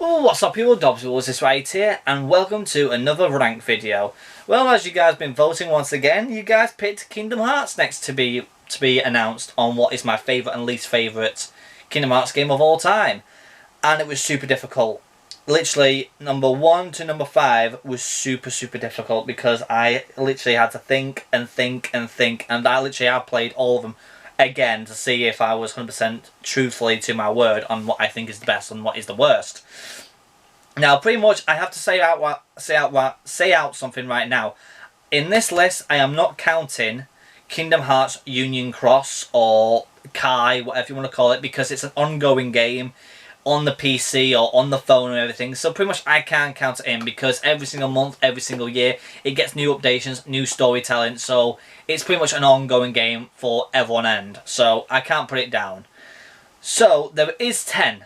What's up people, Dobbsyrules is right here, and welcome to another ranked video. Well, as you guys been voting once again, you guys picked Kingdom Hearts next to be announced on what is my favourite and least favourite Kingdom Hearts game of all time. And it was super difficult. Literally, number 1 to number 5 was super difficult because I literally had to think, and I literally have played all of them again to see if I was 100% truthfully to my word on what I think is the best and what is the worst. Now, pretty much, I have to say out something right now. In this list, I am not counting Kingdom Hearts Union Cross or Kai, whatever you want to call it, because it's an ongoing game on the PC or on the phone and everything. So pretty much I can't count it in because every single month, every single year, it gets new updates, new storytelling. So it's pretty much an ongoing game for everyone end. So I can't put it down. So there is 10.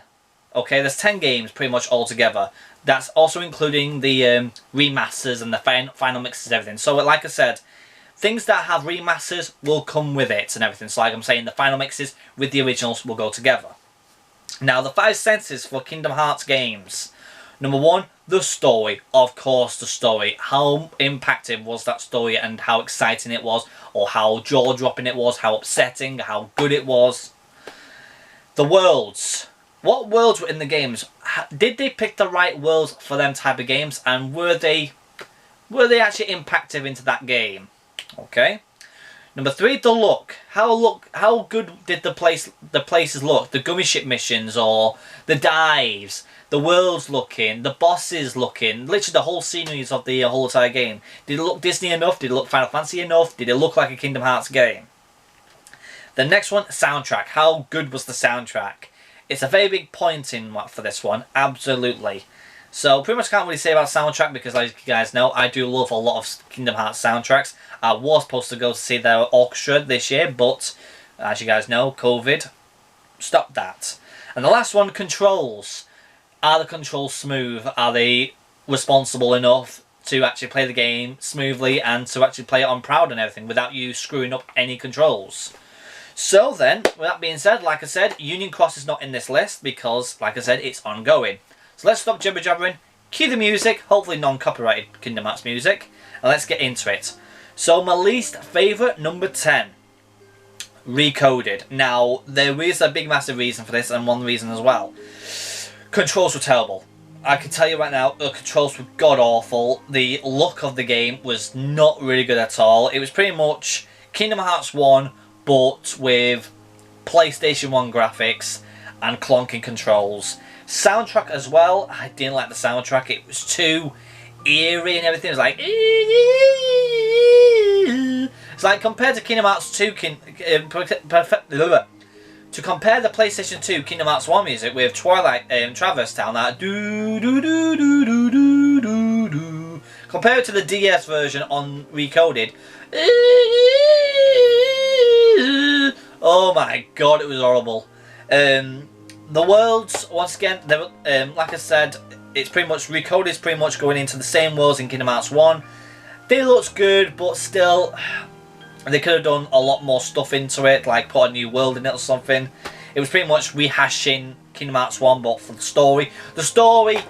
Okay, there's 10 games pretty much altogether. That's also including the remasters and the final mixes and everything. So like I said, things that have remasters will come with it and everything. So like I'm saying, the final mixes with the originals will go together. Now, the 5 senses for Kingdom Hearts games. Number 1, the story. Of course, the story. How impactful was that story and how exciting it was, or how jaw-dropping it was, how upsetting, how good it was. The worlds. What worlds were in the games? Did they pick the right worlds for them type of games, and were they actually impactful into that game? Okay. Number 3, the look. How good did the places look? The gummy ship missions, or the dives, the worlds looking, the bosses looking, literally the whole sceneries of the whole entire game. Did it look Disney enough? Did it look Final Fantasy enough? Did it look like a Kingdom Hearts game? The next one, soundtrack. How good was the soundtrack? It's a very big point in for this one, absolutely. So pretty much can't really say about soundtrack because, as you guys know, I do love a lot of Kingdom Hearts soundtracks. I was supposed to go to see their orchestra this year, but as you guys know, COVID stopped that. And the last one, controls. Are the controls smooth? Are they responsible enough to actually play the game smoothly and to actually play it on proud and everything without you screwing up any controls? So then, with that being said, like I said, Union Cross is not in this list because, like I said, it's ongoing. So let's stop jibber-jabbering, cue the music, hopefully non-copyrighted Kingdom Hearts music, and let's get into it. So my least favourite, number 10, Recoded. Now, there is a big massive reason for this, and one reason as well. Controls were terrible. I can tell you right now, the controls were god-awful. The look of the game was not really good at all. It was pretty much Kingdom Hearts 1, but with PlayStation 1 graphics and clunking controls. Soundtrack as well, I didn't like the soundtrack. It was too eerie and everything. It was like, it's like compared to Kingdom Hearts 2, to compare the PlayStation 2 Kingdom Hearts 1 music with Twilight Traverse Town, that do do do do do do do do, compared to the DS version on Recoded. Oh my god, it was horrible. The worlds, once again, like I said, it's pretty much Recoded is pretty much going into the same worlds in Kingdom Hearts 1. They looked good, but still, they could have done a lot more stuff into it, like put a new world in it or something. It was pretty much rehashing Kingdom Hearts 1, but for the story. The story,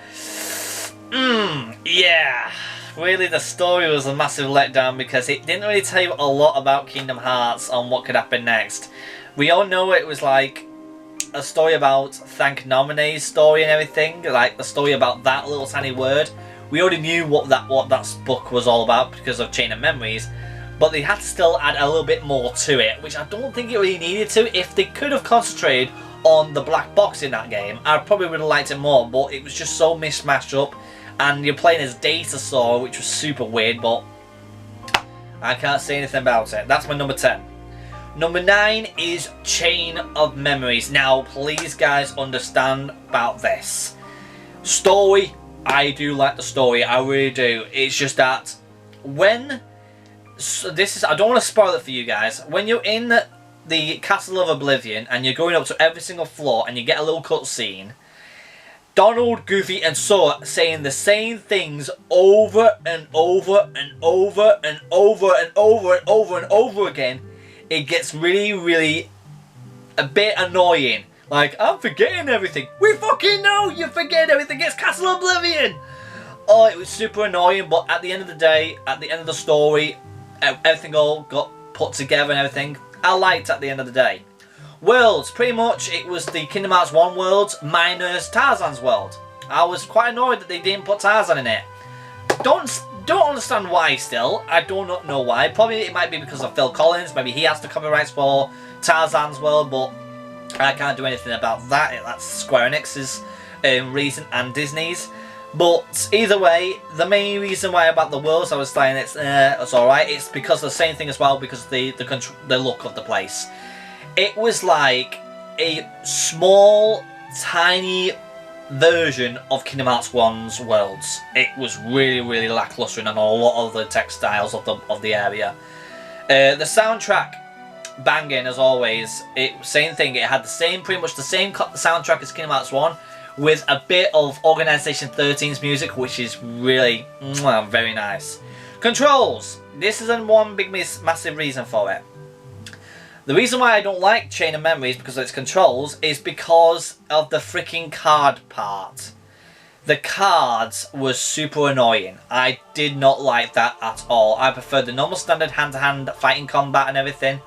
yeah. Really, the story was a massive letdown because it didn't really tell you a lot about Kingdom Hearts on what could happen next. We all know it was like a story about Thank Nominee's story and everything, like the story about that little tiny word. We already knew what that book was all about because of Chain of Memories, but they had to still add a little bit more to it, which I don't think it really needed to. If they could have concentrated on the black box in that game, I probably would have liked it more, but it was just so mishmashed up. And you're playing as Datasaur, which was super weird, but I can't say anything about it. That's my number 10. Number 9 is Chain of Memories. Now, please, guys, understand about this. Story, I do like the story. I really do. It's just that when... So this is... I don't want to spoil it for you guys. When you're in the Castle of Oblivion and you're going up to every single floor and you get a little cutscene, Donald, Goofy, and Sora saying the same things over and over and over and over and over and over again, it gets really a bit annoying Like, I'm forgetting everything. We fucking know you forget everything. It's Castle Oblivion. Oh, it was super annoying, but at the end of the day, at the end of the story, everything all got put together and everything. I liked at the end of the day. Worlds, pretty much it was the Kingdom Hearts 1 world minus Tarzan's world. I was quite annoyed that they didn't put Tarzan in it. Don't understand why still. I do not know why. Probably it might be because of Phil Collins. Maybe he has the copyrights for Tarzan's world, but I can't do anything about that. That's Square Enix's reason and Disney's. But either way, the main reason why about the worlds I was saying it's alright, it's because of the same thing as well, because of the look of the place. It was like a small, tiny version of Kingdom Hearts 1's worlds. It was really, really lackluster on a lot of the textiles of the area. The soundtrack, banging as always. Same thing. It had pretty much the same soundtrack as Kingdom Hearts 1, with a bit of Organization 13's music, which is really very nice. Controls. This is one big massive reason for it. The reason why I don't like Chain of Memories because of its controls is because of the freaking card part. The cards were super annoying. I did not like that at all. I preferred the normal standard hand-to-hand fighting combat and everything.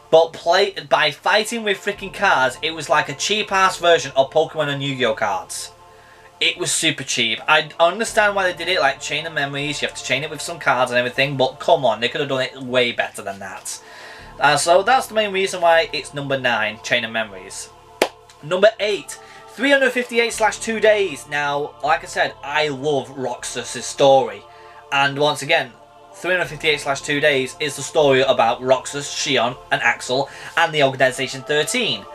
But by fighting with freaking cards, it was like a cheap-ass version of Pokemon and Yu-Gi-Oh cards. It was super cheap. I understand why they did it, like Chain of Memories. You have to chain it with some cards and everything, but come on, they could have done it way better than that. So that's the main reason why it's number 9, Chain of Memories. Number 8, 358/2 days. Now, like I said, I love Roxas's story. And once again, 358/2 days is the story about Roxas, Xion, and Axel, and the Organization 13.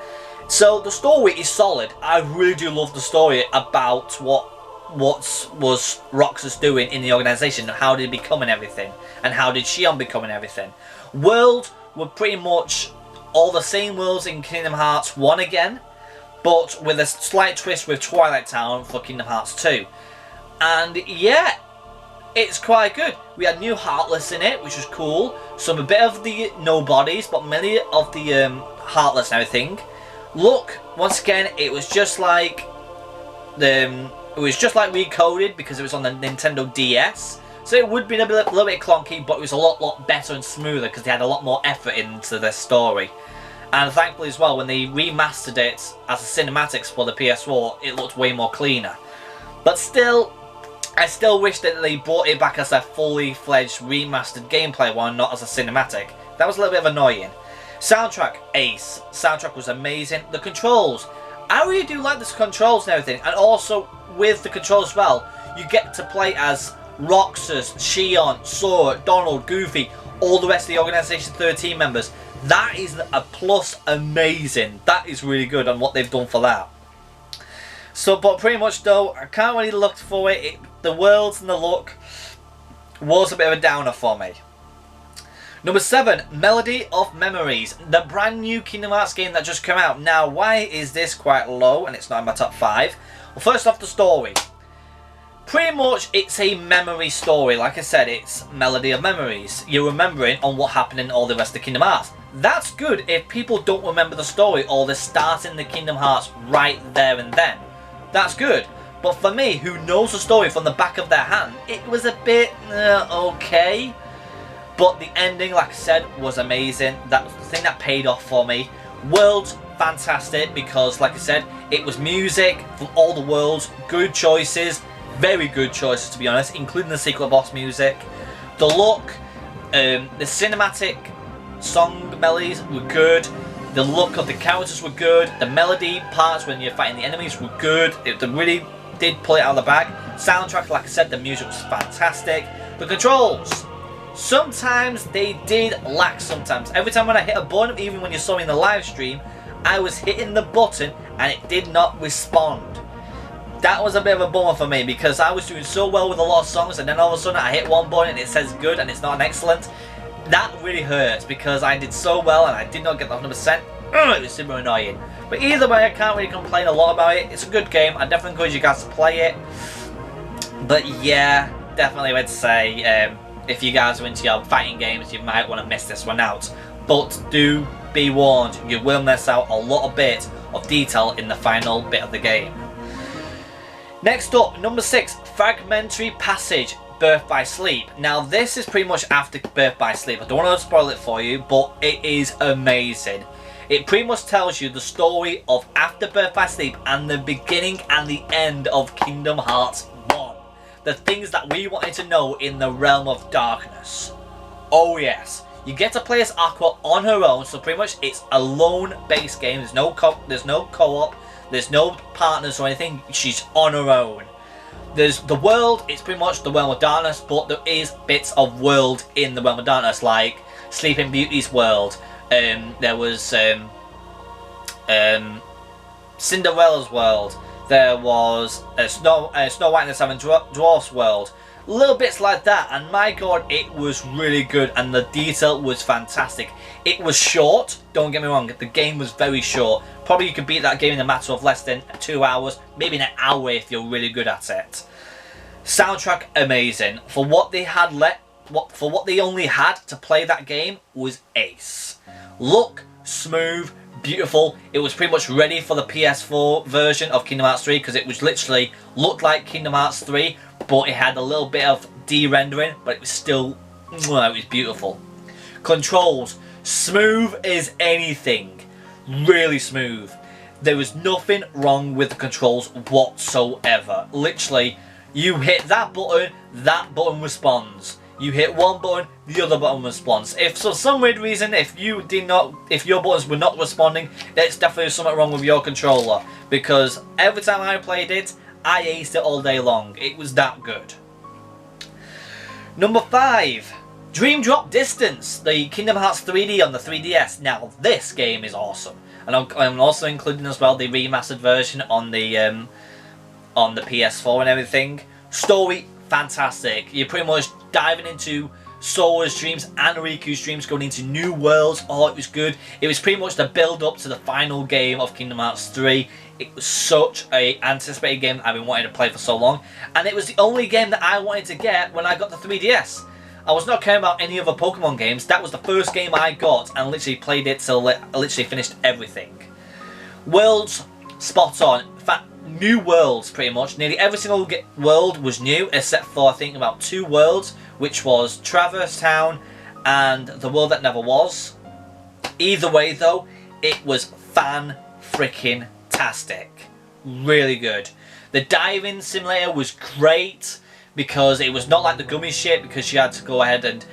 So the story is solid. I really do love the story about what was Roxas doing in the organization, how did he become and everything, and how did Xion become and everything. World were pretty much all the same worlds in Kingdom Hearts 1 again, but with a slight twist with Twilight Town for Kingdom Hearts 2. And yeah, it's quite good. We had new Heartless in it, which was cool. A bit of the Nobodies, but many of the Heartless and everything. Look, once again, it was just like Recoded because it was on the Nintendo DS. So it would be a little bit clunky, but it was a lot better and smoother because they had a lot more effort into their story. And thankfully as well, when they remastered it as a cinematics for the PS4, it looked way more cleaner. But still, I still wish that they brought it back as a fully fledged remastered gameplay one, not as a cinematic. That was a little bit annoying. Soundtrack, ace. Soundtrack was amazing. The controls, I really do like the controls and everything. And also with the controls as well, you get to play as Roxas, Xion, Sora, Donald, Goofy, all the rest of the Organization 13 members. That is a plus amazing. That is really good on what they've done for that. So, but pretty much though, I can't really look for it. The worlds and the look was a bit of a downer for me. Number 7, Melody of Memories. The brand new Kingdom Hearts game that just came out. Now, why is this quite low and it's not in my top 5? Well, first off, the story. Pretty much, it's a memory story. Like I said, it's Melody of Memories. You're remembering on what happened in all the rest of Kingdom Hearts. That's good if people don't remember the story or they're starting the Kingdom Hearts right there and then. That's good. But for me, who knows the story from the back of their hand, it was a bit okay. But the ending, like I said, was amazing. That was the thing that paid off for me. Worlds, fantastic, because like I said, it was music from all the worlds. Good choices. Very good choices, to be honest, including the Secret Boss music. The look, the cinematic song melodies were good. The look of the characters were good. The melody parts when you're fighting the enemies were good. They really did pull it out of the bag. Soundtrack, like I said, the music was fantastic. The controls, sometimes they did lack sometimes. Every time when I hit a button, even when you saw me in the live stream, I was hitting the button and it did not respond. That was a bit of a bummer for me because I was doing so well with a lot of songs and then all of a sudden I hit one button and it says good and it's not an excellent. That really hurts because I did so well and I did not get the 100%. It was super annoying. But either way, I can't really complain a lot about it. It's a good game. I definitely encourage you guys to play it. But yeah, definitely would say if you guys are into your fighting games, you might want to miss this one out. But do be warned, you will miss out a lot of bit of detail in the final bit of the game. Next up, number 6, Fragmentary Passage, Birth by Sleep. Now this is pretty much after Birth by Sleep. I don't want to spoil it for you, but it is amazing. It pretty much tells you the story of after Birth by Sleep and the beginning and the end of Kingdom Hearts 1. The things that we wanted to know in the realm of darkness. Oh yes. You get to play as Aqua on her own, so pretty much it's a lone-based game. There's no co-op, there's no partners or anything. She's on her own. There's the world, it's pretty much the realm of darkness, but there is bits of world in the realm of darkness, like Sleeping Beauty's world. There was Cinderella's world. There was Snow White and the Seven Dwarfs world. Little bits like that, and my god, it was really good, and the detail was fantastic. It was short, don't get me wrong, the game was very short. Probably you could beat that game in a matter of less than 2 hours, maybe an hour if you're really good at it. Soundtrack amazing. For what they had for what they only had to play that game was ace. Look, smooth, beautiful. It was pretty much ready for the PS4 version of Kingdom Hearts 3 because it was literally looked like Kingdom Hearts 3, but it had a little bit of de-rendering, but it was still, it was beautiful. Controls, smooth as anything. Really smooth. There was nothing wrong with the controls whatsoever. Literally, you hit that button responds. You hit one button, the other button responds. If for some weird reason, if your buttons were not responding, there's definitely something wrong with your controller. Because every time I played it, I aced it all day long. It was that good. Number 5, Dream Drop Distance, the Kingdom Hearts 3D on the 3DS. Now this game is awesome, and I'm also including as well the remastered version on the PS4 and everything. Story fantastic. You're pretty much diving into Sora's dreams and Riku's dreams, going into new worlds. Oh, it was good. It was pretty much the build up to the final game of Kingdom Hearts 3. It was such an anticipated game that I've been wanting to play for so long, and it was the only game that I wanted to get when I got the 3DS. I was not caring about any other Pokemon games. That was the first game I got and literally played it till I literally finished everything. Worlds, spot on. In fact, new worlds pretty much. Nearly every single world was new except for I think about 2 worlds, which was Traverse Town and the World That Never Was. Either way though, it was fan-freaking-tastic. Really good. The diving simulator was great because it was not like the gummy shit, because you had to go ahead and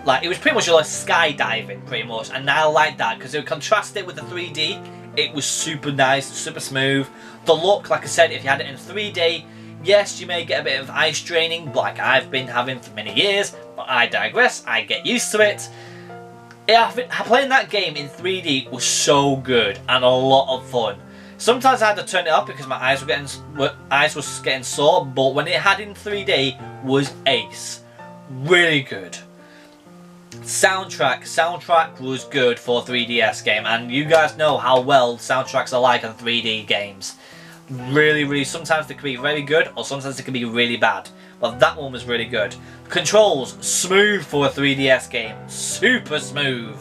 like, it was pretty much like skydiving pretty much, and I like that because it would contrast it with the 3D. It was super nice, super smooth. The look, like I said, if you had it in 3D, yes, you may get a bit of eye straining, like I've been having for many years, but I digress, I get used to it. Playing that game in 3D was so good and a lot of fun. Sometimes I had to turn it up because my eyes was getting sore, but when it had in 3D was ace. Really good. Soundtrack was good for a 3DS game, and you guys know how well soundtracks are like on 3D games. Really, sometimes they can be very good, or sometimes they can be really bad. But that one was really good. Controls, smooth for a 3DS game. Super smooth.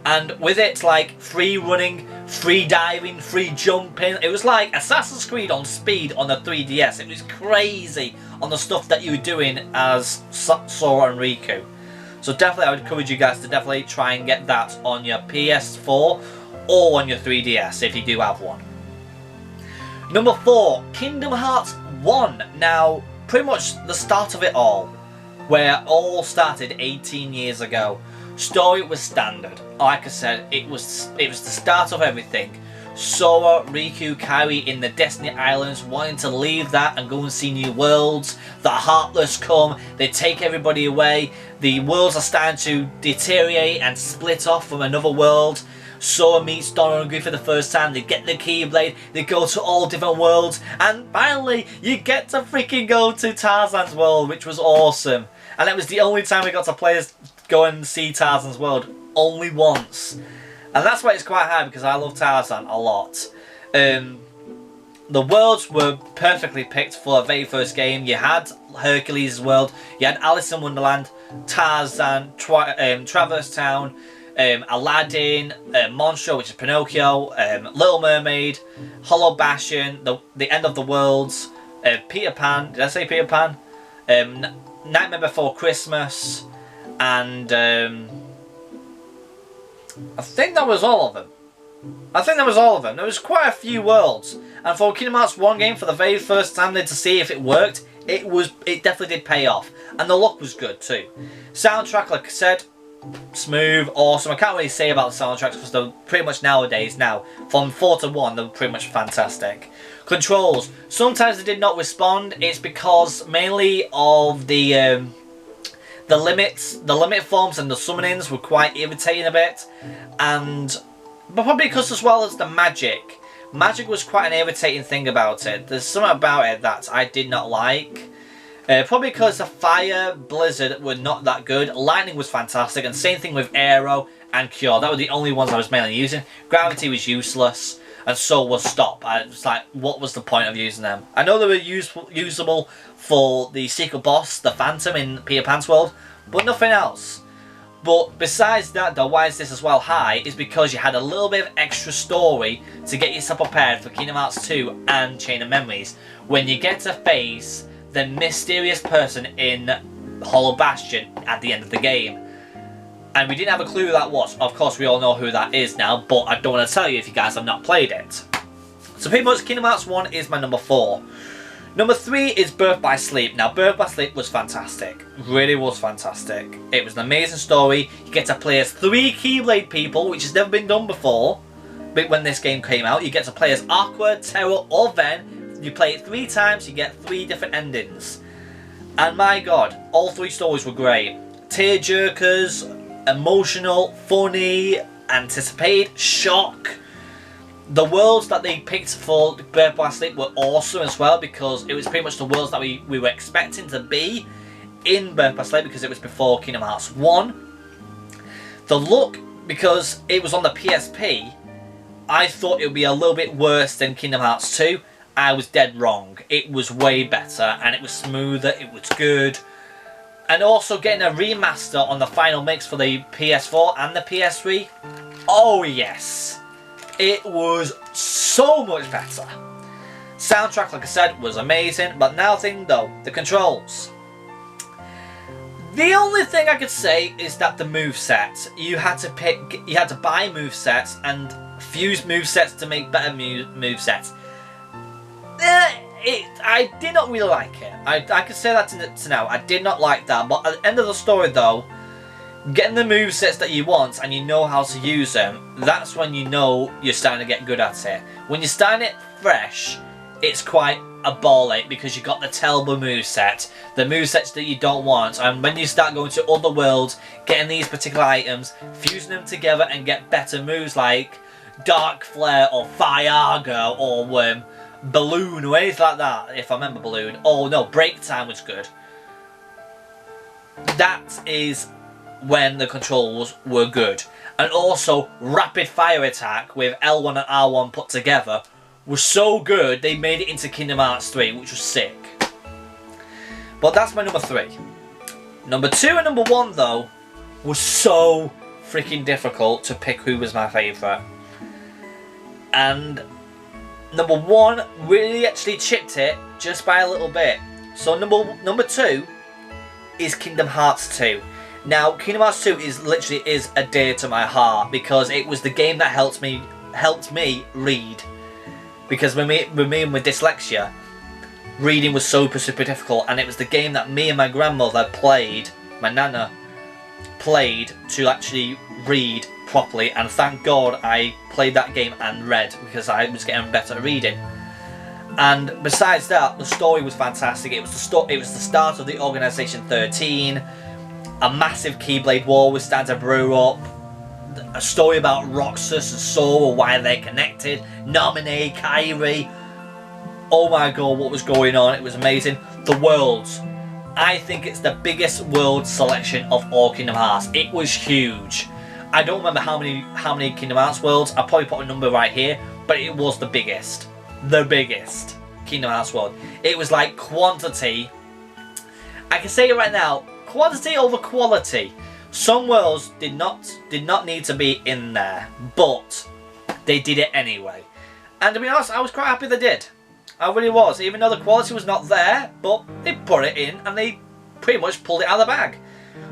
And with it, like, free running, free diving, free jumping. It was like Assassin's Creed on speed on the 3DS. It was crazy on the stuff that you were doing as Sora and Riku. So definitely I would encourage you guys to definitely try and get that on your PS4 or on your 3DS if you do have one. Number 4, Kingdom Hearts 1. Now, pretty much the start of it all, where it all started 18 years ago. Story was standard. Like I said, it was the start of everything. Sora, Riku, Kairi in the Destiny Islands, wanting to leave that and go and see new worlds. The Heartless come, they take everybody away. The worlds are starting to deteriorate and split off from another world. Sora meets Donna and Goofy for the first time, they get the Keyblade, they go to all different worlds, and finally you get to freaking go to Tarzan's world, which was awesome. And it was the only time we got to go and see Tarzan's world, only once. And that's why it's quite hard, because I love Tarzan a lot. The worlds were perfectly picked for the very first game. You had Hercules' world, you had Alice in Wonderland, Tarzan, Traverse Town, Aladdin, Monstro, which is Pinocchio, Little Mermaid, Hollow Bastion, the End of the Worlds, Peter Pan. Did I say Peter Pan? Nightmare Before Christmas, and I think that was all of them. There was quite a few worlds, and for Kingdom Hearts 1 game, for the very first time to see if it worked, it definitely did pay off, and the look was good too. Soundtrack, like I said, smooth, awesome. I can't really say about the soundtracks because they're pretty much nowadays now, from 4 to 1, they're pretty much fantastic. Controls, sometimes they did not respond. It's because mainly of the limit forms and the summonings were quite irritating a bit, but probably because as well as the magic. Magic was quite an irritating thing about it. There's something about it that I did not like. Probably because the fire, blizzard were not that good. Lightning was fantastic, and same thing with Aero and Cure. That were the only ones I was mainly using. Gravity was useless, and so was Stop. I was like, what was the point of using them? I know they were usable for the secret boss, the Phantom in Peter Pan's world, but nothing else. But besides that though, why is this as well high, is because you had a little bit of extra story to get yourself prepared for Kingdom Hearts 2 and Chain of Memories, when you get to face the mysterious person in Hollow Bastion at the end of the game. And we didn't have a clue who that was. Of course we all know who that is now, but I don't want to tell you if you guys have not played it. So pretty much Kingdom Hearts 1 is my number 4. Number 3 is Birth by Sleep. Now, Birth by Sleep was fantastic. Really was fantastic. It was an amazing story. You get to play as 3 Keyblade people, which has never been done before. But when this game came out, you get to play as Aqua, Terra, or Ven. You play it 3 times, you get 3 different endings. And my god, all 3 stories were great. Tearjerkers, emotional, funny, anticipated, shock. The worlds that they picked for Birth by Sleep were awesome as well, because it was pretty much the worlds that we were expecting to be in Birth by Sleep, because it was before Kingdom Hearts 1. The look, because it was on the PSP, I thought it would be a little bit worse than Kingdom Hearts 2. I was dead wrong. It was way better, and it was smoother, it was good. And also getting a remaster on the final mix for the PS4 and the PS3. Oh yes! It was so much better. Soundtrack, like I said, was amazing, but now thing though, the controls. The only thing I could say is that the movesets, you had to buy movesets and fuse movesets to make better movesets. I did not really like it. I could say that to now. I did not like that, but at the end of the story though, getting the movesets that you want and you know how to use them, that's when you know you're starting to get good at it. When you're starting it fresh, it's quite a ball ache, because you got the terrible moveset, the movesets that you don't want, and when you start going to other worlds, getting these particular items, fusing them together and get better moves like Dark Flare or Fiaga or Balloon or anything like that, if I remember Balloon. Oh no, Break Time was good. That is when the controls were good. And also Rapid Fire Attack with L1 and R1 put together was so good they made it into Kingdom Hearts 3, which was sick. But that's my number 3. Number 2 and number 1 though was so freaking difficult to pick who was my favourite. And number 1 really actually chipped it just by a little bit. So number 2 is Kingdom Hearts 2. Now, Kingdom Hearts 2 is literally a dear to my heart, because it was the game that helped me read. Because with me with dyslexia, reading was super difficult, and it was the game that me and my grandmother played, my nana played, to actually read properly. And thank God I played that game and read, because I was getting better at reading. And besides that, the story was fantastic. It was the start of the Organisation 13. A massive Keyblade War was starting to brew up. A story about Roxas and Sora, why they're connected. Naminé, Kairi. Oh my god, what was going on? It was amazing. The worlds. I think it's the biggest world selection of all Kingdom Hearts. It was huge. I don't remember how many Kingdom Hearts worlds. I'll probably put a number right here, but it was the biggest. The biggest Kingdom Hearts world. It was like quantity. I can say it right now. Quantity over quality. Some worlds did not need to be in there, but they did it anyway. And to be honest, I was quite happy they did. I really was, even though the quality was not there, but they put it in and they pretty much pulled it out of the bag.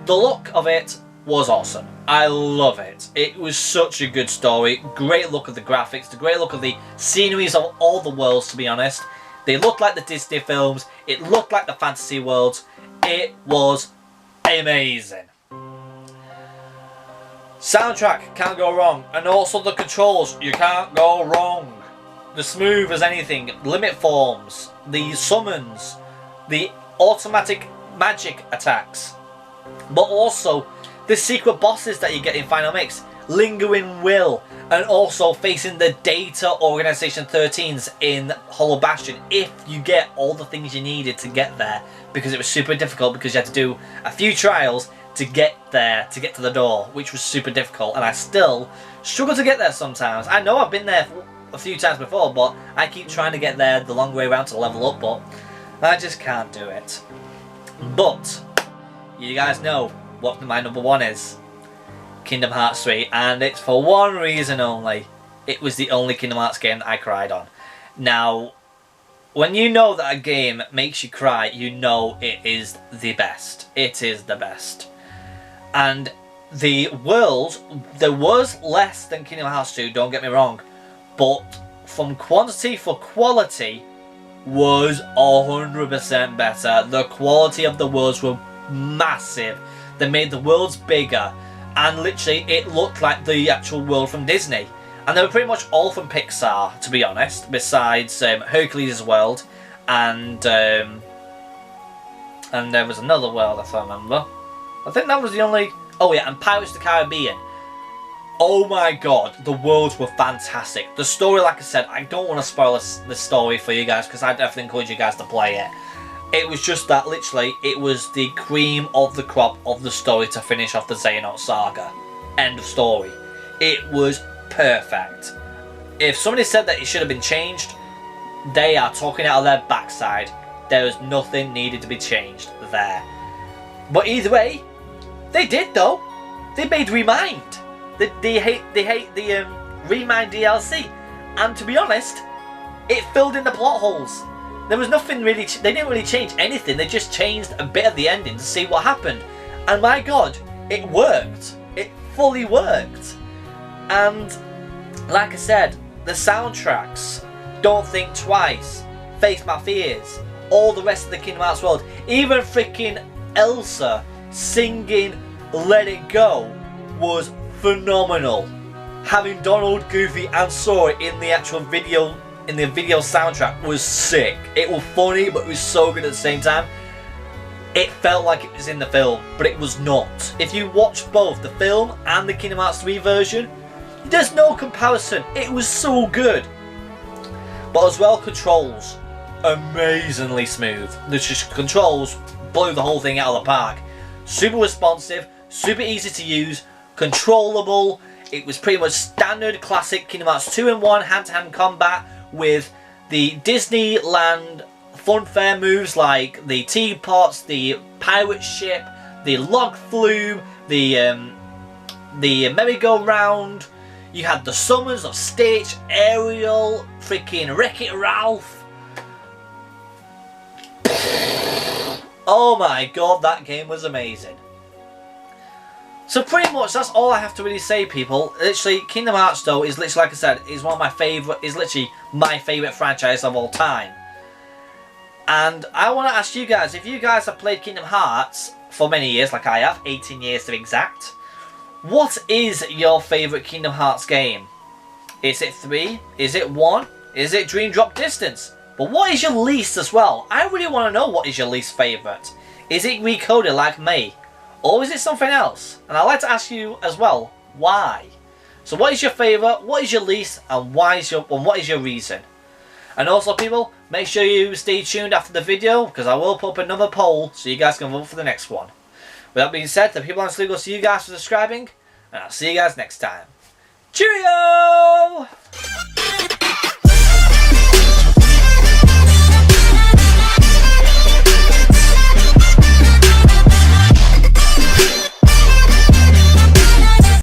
The look of it was awesome. I love it. It was such a good story. Great look of the graphics, the great look of the sceneries of all the worlds, to be honest. They looked like the Disney films. It looked like the fantasy worlds. It was amazing. Soundtrack, can't go wrong. And also the controls, you can't go wrong. The smooth as anything, limit forms, the summons, the automatic magic attacks, but also the secret bosses that you get in Final Mix, Lingering Will, and also facing the Data Organization 13s in Hollow Bastion if you get all the things you needed to get there, because it was super difficult because you had to do a few trials to get there, to get to the door, which was super difficult, and I still struggle to get there sometimes. I know I've been there a few times before, but I keep trying to get there the long way around to level up, but I just can't do it. But you guys know what my number one is. Kingdom Hearts 3, and it's for one reason only. It was the only Kingdom Hearts game that I cried on. Now, when you know that a game makes you cry, you know it is the best. It is the best. And the world, there was less than Kingdom Hearts 2, don't get me wrong, but from quantity for quality was 100% better. The quality of the worlds were massive. They made the worlds bigger, and literally it looked like the actual world from Disney. And they were pretty much all from Pixar, to be honest, besides Hercules' world, and there was another world, if I remember. I think that was the only... Oh yeah, and Pirates of the Caribbean. Oh my god, the worlds were fantastic. The story, like I said, I don't want to spoil the story for you guys, because I definitely encourage you guys to play it. It was just that, literally, it was the cream of the crop of the story to finish off the Xehanort saga. End of story. It was perfect. If somebody said that it should have been changed, they are talking out of their backside. There is nothing needed to be changed there. But either way, they did though. They made Remind. They hate the Remind DLC, and to be honest, it filled in the plot holes. There was nothing really. They didn't really change anything. They just changed a bit of the ending to see what happened, and my god, it worked. It fully worked. And like I said, the soundtracks, Don't Think Twice, Face My Fears, all the rest of the Kingdom Hearts world, even freaking Elsa singing Let It Go was phenomenal. Having Donald, Goofy and Sora in the actual video, in the video soundtrack, was sick. It was funny, but it was so good at the same time. It felt like it was in the film, but it was not. If you watch both the film and the Kingdom Hearts 3 version, there's no comparison. It was so good. But as well, controls, amazingly smooth. The controls blew the whole thing out of the park. Super responsive, super easy to use, controllable. It was pretty much standard classic Kingdom Hearts 2 in 1 hand-to-hand combat with the Disneyland funfair moves like the teapots, the pirate ship, the log flume, the merry-go-round. You had the summons of Stitch, Ariel, freaking Wreck-It Ralph. Oh my god, that game was amazing. So pretty much that's all I have to really say, people. Literally, Kingdom Hearts though is literally, like I said, is one of my favourite, is literally my favourite franchise of all time. And I want to ask you guys, if you guys have played Kingdom Hearts for many years, like I have, 18 years to be exact, what is your favourite Kingdom Hearts game? Is it 3? Is it 1? Is it Dream Drop Distance? But what is your least as well? I really want to know what is your least favourite. Is it Recoded like me? Or is it something else? And I'd like to ask you as well, why? So what is your favourite, what is your least, and what is your reason? And also, people, make sure you stay tuned after the video, because I will put up another poll so you guys can vote for the next one. With that being said, the people on Sleep will see you guys for subscribing, and I'll see you guys next time. Cheerio!